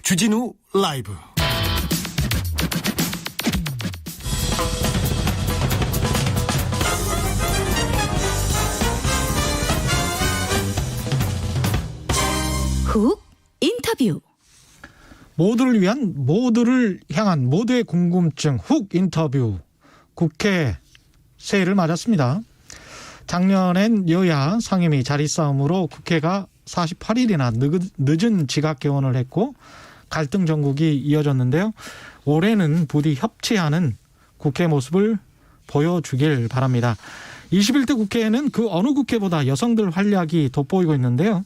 주진우 라이브. 훅 인터뷰. 모두를 위한, 모두를 향한 모두의 궁금증 훅 인터뷰. 국회 새해를 맞았습니다. 작년엔 여야 상임위 자리 싸움으로 국회가 48일이나 늦은 지각 개원을 했고 갈등 전국이 이어졌는데요. 올해는 부디 협치하는 국회 모습을 보여주길 바랍니다. 21대 국회에는 그 어느 국회보다 여성들 활약이 돋보이고 있는데요.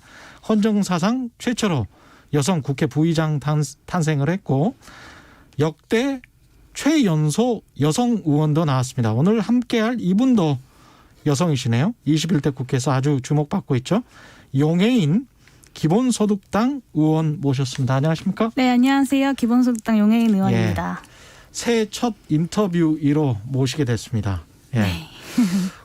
헌정사상 최초로 여성 국회 부의장 탄생을 했고 역대 최연소 여성 의원도 나왔습니다. 오늘 함께할 이분도 여성이시네요. 21대 국회에서 아주 주목받고 있죠. 용해인 기본소득당 의원 모셨습니다. 안녕하십니까? 네, 안녕하세요. 기본소득당 용해인 의원입니다. 새해 첫 인터뷰 1호 모시게 됐습니다. 예. 네.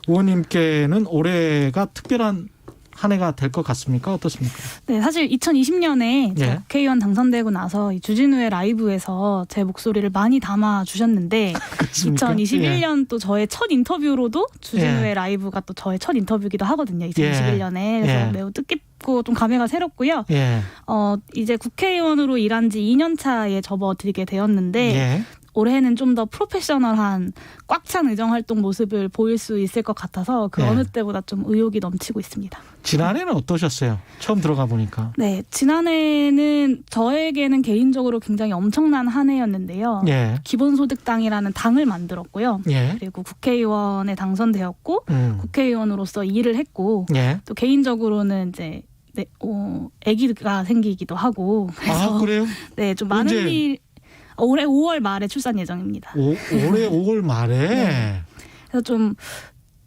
의원님께는 올해가 특별한 한 해가 될 것 같습니까? 어떻습니까? 네, 사실 2020년에 예. 국회의원 당선되고 나서 이 주진우의 라이브에서 제 목소리를 많이 담아 주셨는데 그렇습니까? 2021년 또 저의 첫 인터뷰로도 주진우의 예. 라이브가 또 저의 첫 인터뷰이기도 하거든요. 2021년에. 그래서 예. 매우 뜻깊고 좀 감회가 새롭고요. 예. 이제 국회의원으로 일한 지 2년 차에 접어들게 되었는데 예. 올해는 좀 더 프로페셔널한 꽉 찬 의정활동 모습을 보일 수 있을 것 같아서 그 예. 어느 때보다 좀 의욕이 넘치고 있습니다. 지난해는 어떠셨어요? 처음 들어가 보니까. 네, 지난해는 저에게는 개인적으로 굉장히 엄청난 한 해였는데요. 예. 기본소득당이라는 당을 만들었고요. 예. 그리고 국회의원에 당선되었고 국회의원으로서 일을 했고 예. 또 개인적으로는 이제 아기가 생기기도 하고 그래서 아, 그래요? 네, 좀 많은 언제? 일 올해 5월 말에 출산 예정입니다. 올해 5월 말에. 네. 그래서 좀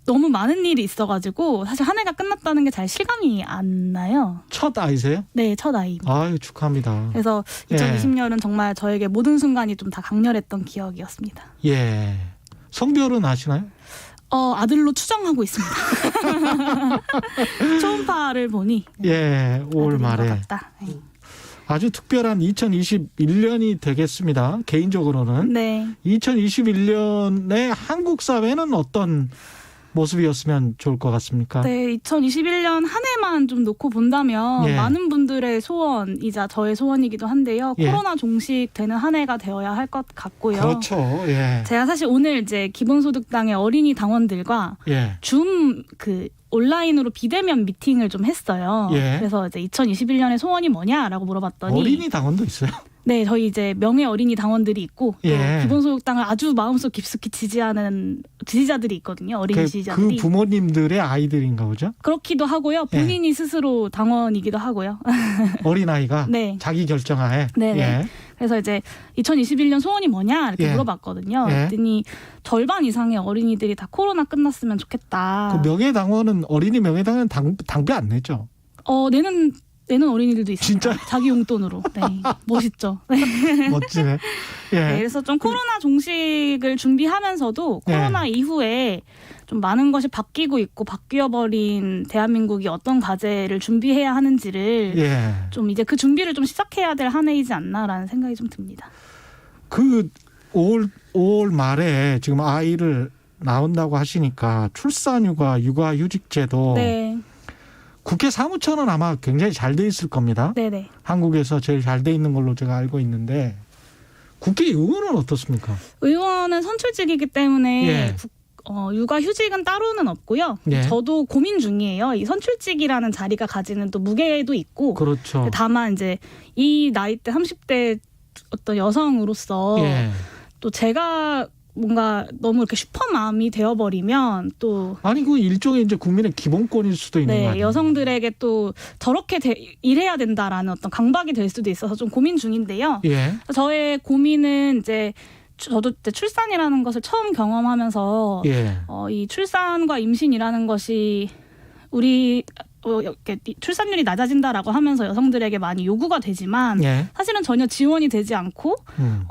너무 많은 일이 있어가지고 사실 한 해가 끝났다는 게 잘 실감이 안 나요. 첫 아이세요? 네, 첫 아이입니다. 아유, 축하합니다. 그래서 2020년은 정말 저에게 모든 순간이 좀 다 강렬했던 기억이었습니다. 예. 성별은 아시나요? 아들로 추정하고 있습니다. 초음파를 보니 예, 5월 아들인 말에. 것 같다. 네. 아주 특별한 2021년이 되겠습니다. 개인적으로는. 네. 2021년에 한국 사회는 어떤 모습이었으면 좋을 것 같습니까? 네, 2021년 한 해만 좀 놓고 본다면 예. 많은 분들의 소원이자 저의 소원이기도 한데요. 예. 코로나 종식되는 한 해가 되어야 할 것 같고요. 그렇죠. 예. 제가 사실 오늘 이제 기본소득당의 어린이 당원들과 예. 줌 온라인으로 비대면 미팅을 좀 했어요. 예. 그래서 이제 2021년의 소원이 뭐냐라고 물어봤더니 어린이 당원도 있어요? 네, 저희 이제 명예 어린이 당원들이 있고 또 예. 기본소득당을 아주 마음속 깊숙이 지지하는 지지자들이 있거든요. 어린이 그 지지자들이. 부모님들의 아이들인가 보죠? 그렇기도 하고요. 예. 본인이 스스로 당원이기도 하고요. 어린아이가 네. 자기 결정하에. 네네. 예. 그래서 이제 2021년 소원이 뭐냐 이렇게 예. 물어봤거든요. 예. 그랬더니 절반 이상의 어린이들이 다 코로나 끝났으면 좋겠다. 그 명예당원은 어린이 명예당원은 당비 안 내죠? 내는 어린이들도 있습니다. 진짜? 자기 용돈으로. 네. 멋있죠. 네. 멋지네. 예. 네, 그래서 좀 코로나 종식을 준비하면서도 코로나 이후에 좀 많은 것이 바뀌고 있고 바뀌어버린 대한민국이 어떤 과제를 준비해야 하는지를 예. 좀 이제 그 준비를 좀 시작해야 될 한 해이지 않나라는 생각이 좀 듭니다. 그 5월 말에 지금 아이를 낳는다고 하시니까 출산휴가, 육아휴직제도 네, 국회 사무처는 아마 굉장히 잘 돼 있을 겁니다. 네네. 한국에서 제일 잘 돼 있는 걸로 제가 알고 있는데 국회의원은 어떻습니까? 의원은 선출직이기 때문에 예. 육아휴직은 따로는 없고요. 예. 저도 고민 중이에요. 이 선출직이라는 자리가 가지는 또 무게도 있고. 그렇죠. 다만 이제 이 나이대 30대 어떤 여성으로서 예. 또 제가 뭔가 너무 이렇게 슈퍼맘이 되어버리면 또 아니 그 일종의 이제 국민의 기본권일 수도 있는 거 네, 아니에요? 여성들에게 또 저렇게 일해야 된다라는 어떤 강박이 될 수도 있어서 좀 고민 중인데요. 예. 저의 고민은 이제 저도 이제 출산이라는 것을 처음 경험하면서 예. 이 출산과 임신이라는 것이 우리 이렇게 출산율이 낮아진다라고 하면서 여성들에게 많이 요구가 되지만 예. 사실은 전혀 지원이 되지 않고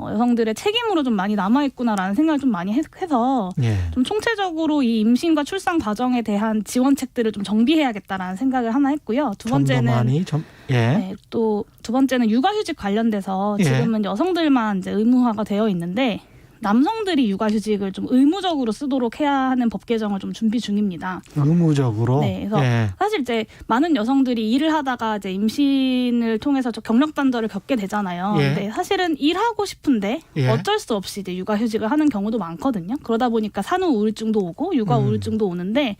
여성들의 책임으로 좀 많이 남아있구나라는 생각을 좀 많이 해서 예. 좀 총체적으로 이 임신과 출산 과정에 대한 지원책들을 좀 정비해야겠다라는 생각을 하나 했고요. 두 번째는 예. 네, 또 두 번째는 육아휴직 관련돼서 예. 지금은 여성들만 이제 의무화가 되어 있는데 남성들이 육아휴직을 좀 의무적으로 쓰도록 해야 하는 법 개정을 좀 준비 중입니다. 의무적으로. 네, 그래서 예. 사실 이제 많은 여성들이 일을 하다가 이제 임신을 통해서 경력 단절을 겪게 되잖아요. 예. 근데 사실은 일하고 싶은데 예. 어쩔 수 없이 이제 육아휴직을 하는 경우도 많거든요. 그러다 보니까 산후 우울증도 오고 육아 우울증도 오는데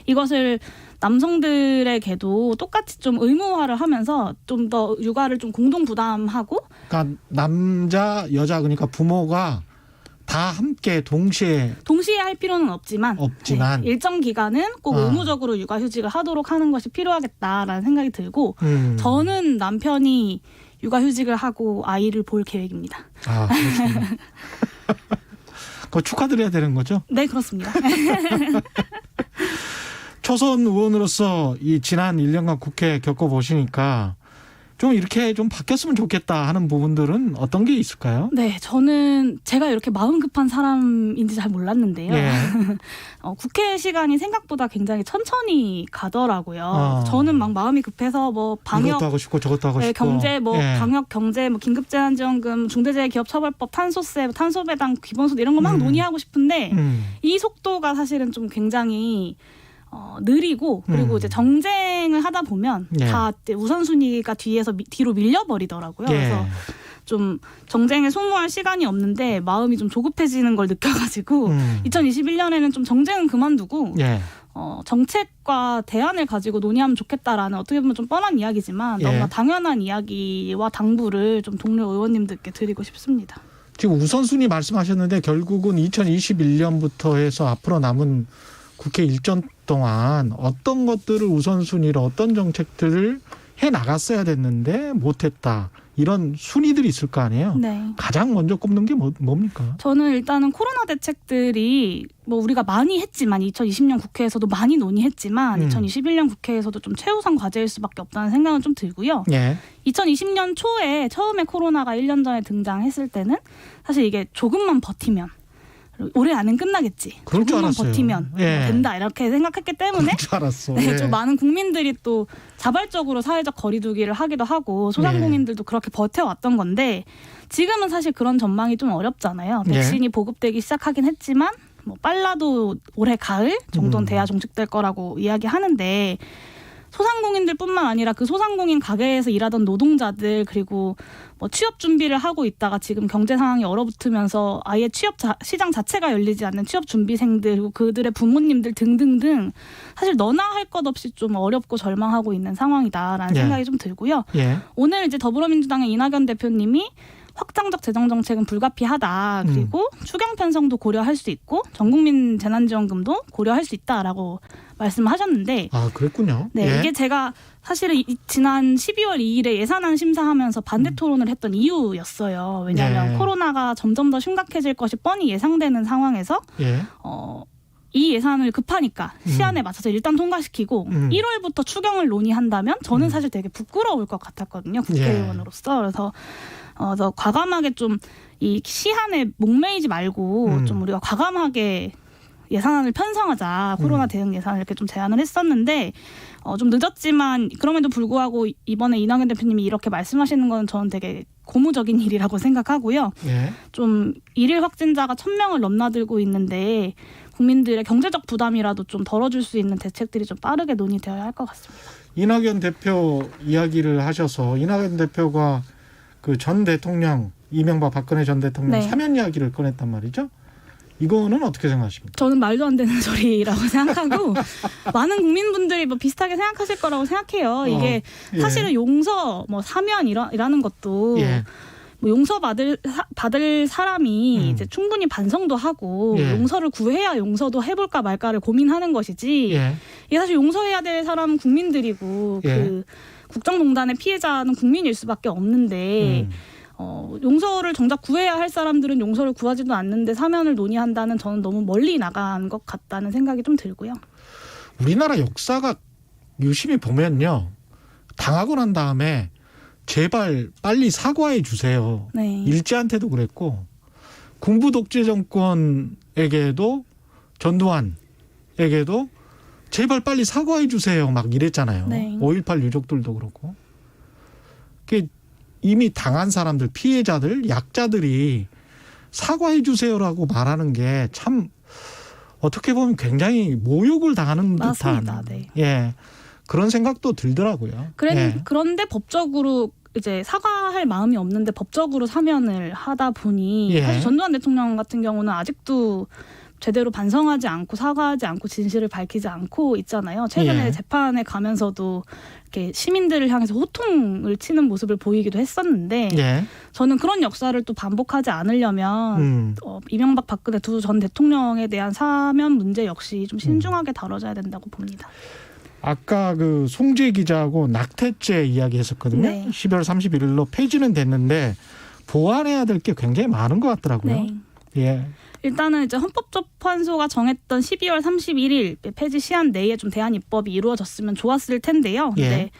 이것을 남성들에게도 똑같이 좀 의무화를 하면서 좀 더 육아를 좀 공동 부담하고 그러니까 남자, 여자 그러니까 부모가 다 함께 동시에 할 필요는 없지만 네, 일정 기간은 꼭 의무적으로 육아휴직을 하도록 하는 것이 필요하겠다라는 생각이 들고 저는 남편이 육아휴직을 하고 아이를 볼 계획입니다. 아, 그렇습니다. 그거 축하드려야 되는 거죠? 네, 그렇습니다. 초선 의원으로서 이 지난 1년간 국회 겪어보시니까 좀 이렇게 좀 바뀌었으면 좋겠다 하는 부분들은 어떤 게 있을까요? 네, 저는 제가 이렇게 마음 급한 사람인지 잘 몰랐는데요. 예. 국회 시간이 생각보다 굉장히 천천히 가더라고요. 저는 막 마음이 급해서 뭐 방역 이것도 하고 싶고 저것도 하고 네, 싶고 경제 뭐 예. 방역 경제 뭐 긴급재난지원금 중대재해기업처벌법 탄소세 탄소배당 기본소득 이런 거 막 논의하고 싶은데 이 속도가 사실은 좀 굉장히 느리고 그리고 이제 정쟁을 하다 보면 예. 다 우선순위가 뒤로 밀려버리더라고요. 예. 그래서 좀 정쟁에 소모할 시간이 없는데 마음이 좀 조급해지는 걸 느껴가지고 2021년에는 좀 정쟁은 그만두고 예. 정책과 대안을 가지고 논의하면 좋겠다라는 어떻게 보면 좀 뻔한 이야기지만 예. 너무나 당연한 이야기와 당부를 좀 동료 의원님들께 드리고 싶습니다. 지금 우선순위 말씀하셨는데 결국은 2021년부터 해서 앞으로 남은 국회 일정 동안 어떤 것들을 우선순위로 어떤 정책들을 해 나갔어야 됐는데 못했다. 이런 순위들이 있을 거 아니에요. 네. 가장 먼저 꼽는 게 뭡니까? 저는 일단은 코로나 대책들이 뭐 우리가 많이 했지만 2020년 국회에서도 많이 논의했지만 2021년 국회에서도 좀 최우선 과제일 수밖에 없다는 생각은 좀 들고요. 예. 2020년 초에 처음에 코로나가 1년 전에 등장했을 때는 사실 이게 조금만 버티면 올해 안은 끝나겠지. 그럴 줄 조금만 알았어요. 버티면 예. 된다 이렇게 생각했기 때문에 그럴 줄 알았어. 네, 예. 좀 많은 국민들이 또 자발적으로 사회적 거리두기를 하기도 하고 소상공인들도 그렇게 버텨왔던 건데 지금은 사실 그런 전망이 좀 어렵잖아요. 백신이 보급되기 시작하긴 했지만 뭐 빨라도 올해 가을 정도는 돼야 종식될 거라고 이야기하는데 소상공인들뿐만 아니라 그 소상공인 가게에서 일하던 노동자들 그리고 뭐 취업 준비를 하고 있다가 지금 경제 상황이 얼어붙으면서 아예 취업 시장 자체가 열리지 않는 취업 준비생들 그리고 그들의 부모님들 등등등 사실 너나 할 것 없이 좀 어렵고 절망하고 있는 상황이다라는 생각이 좀 들고요. 예. 오늘 이제 더불어민주당의 이낙연 대표님이 확장적 재정 정책은 불가피하다. 그리고 추경 편성도 고려할 수 있고 전국민 재난지원금도 고려할 수 있다라고 말씀하셨는데 아, 그랬군요. 네, 예. 이게 제가 사실은 지난 12월 2일에 예산안 심사하면서 반대 토론을 했던 이유였어요. 왜냐하면 예. 코로나가 점점 더 심각해질 것이 뻔히 예상되는 상황에서 예. 이 예산을 급하니까 시한에 맞춰서 일단 통과시키고 1월부터 추경을 논의한다면 저는 사실 되게 부끄러울 것 같았거든요. 국회의원으로서. 그래서 더 과감하게 좀 이 시한에 목매이지 말고 좀 우리가 과감하게 예산안을 편성하자. 코로나 대응 예산을 이렇게 좀 제안을 했었는데 좀 늦었지만 그럼에도 불구하고 이번에 이낙연 대표님이 이렇게 말씀하시는 건 저는 되게 고무적인 일이라고 생각하고요. 예. 좀 일일 확진자가 1,000명을 넘나들고 있는데 국민들의 경제적 부담이라도 좀 덜어줄 수 있는 대책들이 좀 빠르게 논의되어야 할 것 같습니다. 이낙연 대표 이야기를 하셔서 이낙연 대표가 그 전 대통령 이명박 박근혜 전 대통령 사면 이야기를 꺼냈단 말이죠. 이거는 어떻게 생각하십니까? 저는 말도 안 되는 소리라고 생각하고 많은 국민분들이 뭐 비슷하게 생각하실 거라고 생각해요. 이게 사실은 용서, 뭐 사면이라는 것도 뭐 용서 받을 사람이 이제 충분히 반성도 하고 용서를 구해야 용서도 해볼까 말까를 고민하는 것이지. 이게 사실 용서해야 될 사람은 국민들이고 그 국정농단의 피해자는 국민일 수밖에 없는데. 용서를 정작 구해야 할 사람들은 용서를 구하지도 않는데 사면을 논의한다는 저는 너무 멀리 나간 것 같다는 생각이 좀 들고요. 우리나라 역사가 유심히 보면요. 당하고 난 다음에 제발 빨리 사과해 주세요. 네. 일제한테도 그랬고 군부 독재 정권에게도 전두환에게도 제발 빨리 사과해 주세요. 막 이랬잖아요. 네. 5.18 유족들도 그렇고. 그게 이미 당한 사람들, 피해자들, 약자들이 사과해 주세요라고 말하는 게 참 어떻게 보면 굉장히 모욕을 당하는 맞습니다. 듯한 네. 예, 그런 생각도 들더라고요. 예. 그런데 법적으로 이제 사과할 마음이 없는데 법적으로 사면을 하다 보니 예. 사실 전두환 대통령 같은 경우는 아직도 제대로 반성하지 않고 사과하지 않고 진실을 밝히지 않고 있잖아요. 최근에 예. 재판에 가면서도 이렇게 시민들을 향해서 호통을 치는 모습을 보이기도 했었는데 예. 저는 그런 역사를 또 반복하지 않으려면 이명박 박근혜 두 전 대통령에 대한 사면 문제 역시 좀 신중하게 다뤄져야 된다고 봅니다. 아까 그 송재 기자하고 낙태죄 이야기했었거든요. 네. 12월 31일로 폐지는 됐는데 보완해야 될 게 굉장히 많은 것 같더라고요. 네. 예. 일단은 이제 헌법재판소가 정했던 12월 31일 폐지 시한 내에 좀 대안 입법이 이루어졌으면 좋았을 텐데요. 예. 근데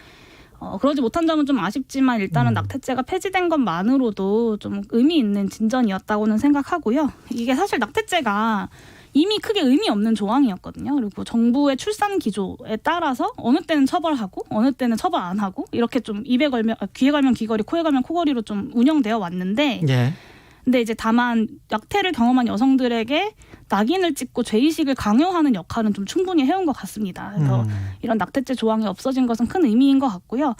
그러지 못한 점은 좀 아쉽지만 일단은 낙태죄가 폐지된 것만으로도 좀 의미 있는 진전이었다고는 생각하고요. 이게 사실 낙태죄가 이미 크게 의미 없는 조항이었거든요. 그리고 정부의 출산 기조에 따라서 어느 때는 처벌하고 어느 때는 처벌 안 하고 이렇게 좀 귀에 걸면 귀걸이, 코에 걸면 코걸이로 좀 운영되어 왔는데 예. 근데 이제 다만 낙태를 경험한 여성들에게 낙인을 찍고 죄의식을 강요하는 역할은 좀 충분히 해온 것 같습니다. 그래서 이런 낙태죄 조항이 없어진 것은 큰 의미인 것 같고요.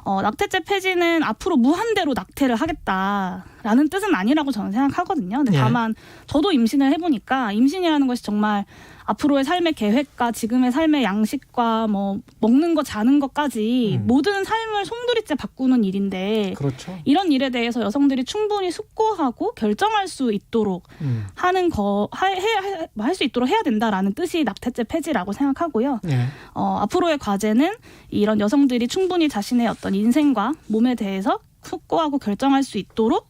낙태죄 폐지는 앞으로 무한대로 낙태를 하겠다라는 뜻은 아니라고 저는 생각하거든요. 근데 다만 저도 임신을 해보니까 임신이라는 것이 정말 앞으로의 삶의 계획과 지금의 삶의 양식과 뭐 먹는 거 자는 것까지 모든 삶을 송두리째 바꾸는 일인데 그렇죠. 이런 일에 대해서 여성들이 충분히 숙고하고 결정할 수 있도록 할 수 있도록 해야 된다라는 뜻이 낙태죄 폐지라고 생각하고요. 예. 앞으로의 과제는 이런 여성들이 충분히 자신의 어떤 인생과 몸에 대해서 숙고하고 결정할 수 있도록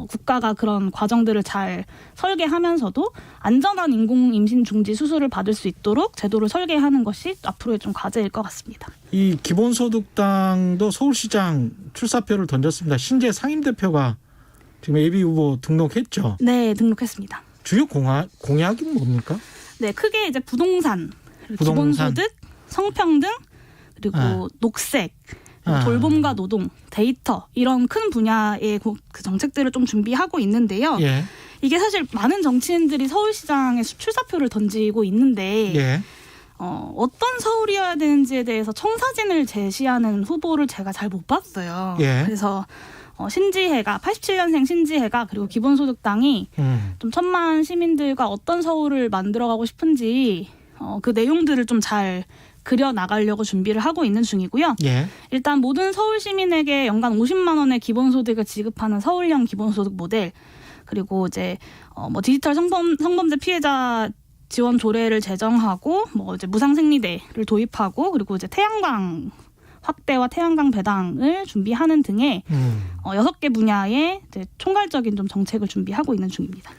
국가가 그런 과정들을 잘 설계하면서도 안전한 인공 임신 중지 수술을 받을 수 있도록 제도를 설계하는 것이 앞으로의 좀 과제일 것 같습니다. 이 기본소득당도 서울시장 출사표를 던졌습니다. 신재 상임대표가 지금 예비 후보 등록했죠? 네, 등록했습니다. 주요 공약이 뭡니까? 네, 크게 이제 부동산, 기본소득, 성평등, 그리고 녹색, 돌봄과 노동, 데이터 이런 큰 분야의 그 정책들을 좀 준비하고 있는데요. 예. 이게 사실 많은 정치인들이 서울시장에 출사표를 던지고 있는데 예. 어떤 서울이어야 되는지에 대해서 청사진을 제시하는 후보를 제가 잘 못 봤어요. 예. 그래서 신지혜가 87년생 신지혜가 그리고 기본소득당이 좀 천만 시민들과 어떤 서울을 만들어가고 싶은지 그 내용들을 좀 잘 그려 나가려고 준비를 하고 있는 중이고요. 예. 일단 모든 서울 시민에게 연간 50만 원의 기본소득을 지급하는 서울형 기본소득 모델, 그리고 이제 뭐 디지털 성범죄 피해자 지원 조례를 제정하고 뭐 이제 무상생리대를 도입하고 그리고 이제 태양광 확대와 태양광 배당을 준비하는 등의 6개 분야의 이제 총괄적인 좀 정책을 준비하고 있는 중입니다.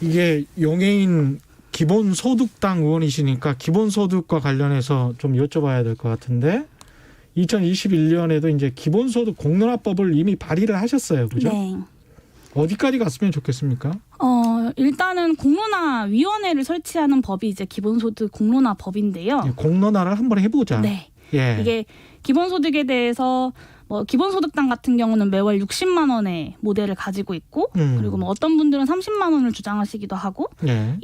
이게 용해인 기본소득당 의원이시니까 기본소득과 관련해서 좀 여쭤봐야 될 것 같은데 2021년에도 이제 기본소득 공론화법을 이미 발의를 하셨어요. 그죠? 네. 어디까지 갔으면 좋겠습니까? 일단은 공론화위원회를 설치하는 법이 이제 기본소득 공론화법인데요. 공론화를 한번 해보자. 네. 예. 이게 기본소득에 대해서 뭐 기본소득당 같은 경우는 매월 60만 원의 모델을 가지고 있고 그리고 뭐 어떤 분들은 30만 원을 주장하시기도 하고 예.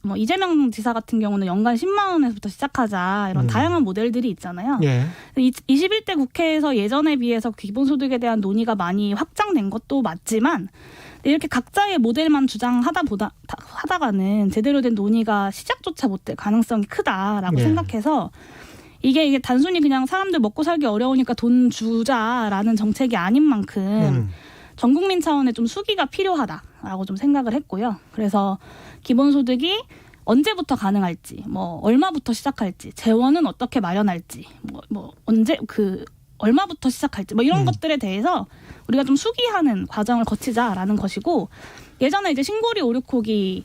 뭐 이재명 지사 같은 경우는 연간 10만 원에서부터 시작하자 이런 다양한 모델들이 있잖아요. 예. 21대 국회에서 예전에 비해서 기본소득에 대한 논의가 많이 확장된 것도 맞지만 이렇게 각자의 모델만 주장하다가는 제대로 된 논의가 시작조차 못될 가능성이 크다라고 예. 생각해서 이게 단순히 그냥 사람들 먹고 살기 어려우니까 돈 주자라는 정책이 아닌 만큼 전 국민 차원의 좀 수기가 필요하다라고 좀 생각을 했고요. 그래서 기본소득이 언제부터 가능할지, 뭐 얼마부터 시작할지, 재원은 어떻게 마련할지, 뭐 언제 얼마부터 시작할지, 뭐 이런 것들에 대해서 우리가 좀 수기하는 과정을 거치자라는 것이고 예전에 이제 신고리 오류코기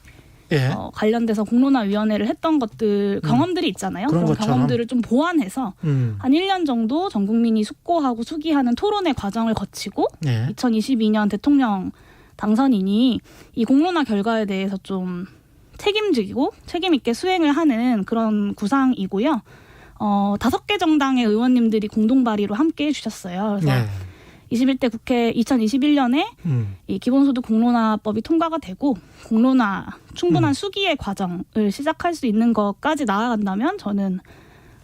예. 관련돼서 공론화위원회를 했던 것들 경험들이 있잖아요. 그런 그런 것처럼. 경험들을 좀 보완해서 한 1년 정도 전 국민이 숙고하고 숙의하는 토론회 과정을 거치고 예. 2022년 대통령 당선인이 이 공론화 결과에 대해서 좀 책임지고 책임 있게 수행을 하는 그런 구상이고요. 5개 정당의 의원님들이 공동 발의로 함께 해주셨어요. 그래서 예. 21대 국회 2021년에 이 기본소득 공론화법이 통과가 되고 공론화 충분한 수기의 과정을 시작할 수 있는 것까지 나아간다면 저는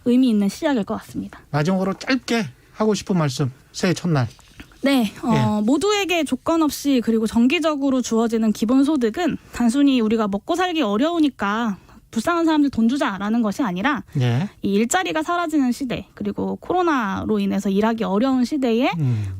의미 있는 시작일 것 같습니다. 마지막으로 짧게 하고 싶은 말씀. 새해 첫날. 네, 모두에게 조건 없이 그리고 정기적으로 주어지는 기본소득은 단순히 우리가 먹고 살기 어려우니까 불쌍한 사람들 돈 주자라는 것이 아니라 예. 이 일자리가 사라지는 시대 그리고 코로나로 인해서 일하기 어려운 시대에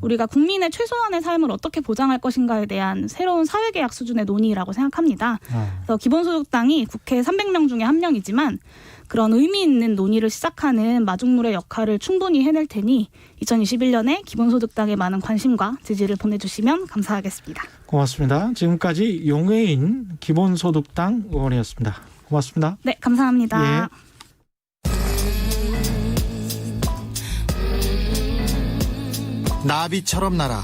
우리가 국민의 최소한의 삶을 어떻게 보장할 것인가에 대한 새로운 사회계약 수준의 논의라고 생각합니다. 그래서 기본소득당이 국회 300명 중에 한 명이지만 그런 의미 있는 논의를 시작하는 마중물의 역할을 충분히 해낼 테니 2021년에 기본소득당에 많은 관심과 지지를 보내주시면 감사하겠습니다. 고맙습니다. 지금까지 용해인 기본소득당 의원이었습니다. 고맙습니다. 네, 감사합니다. 예. 나비처럼 날아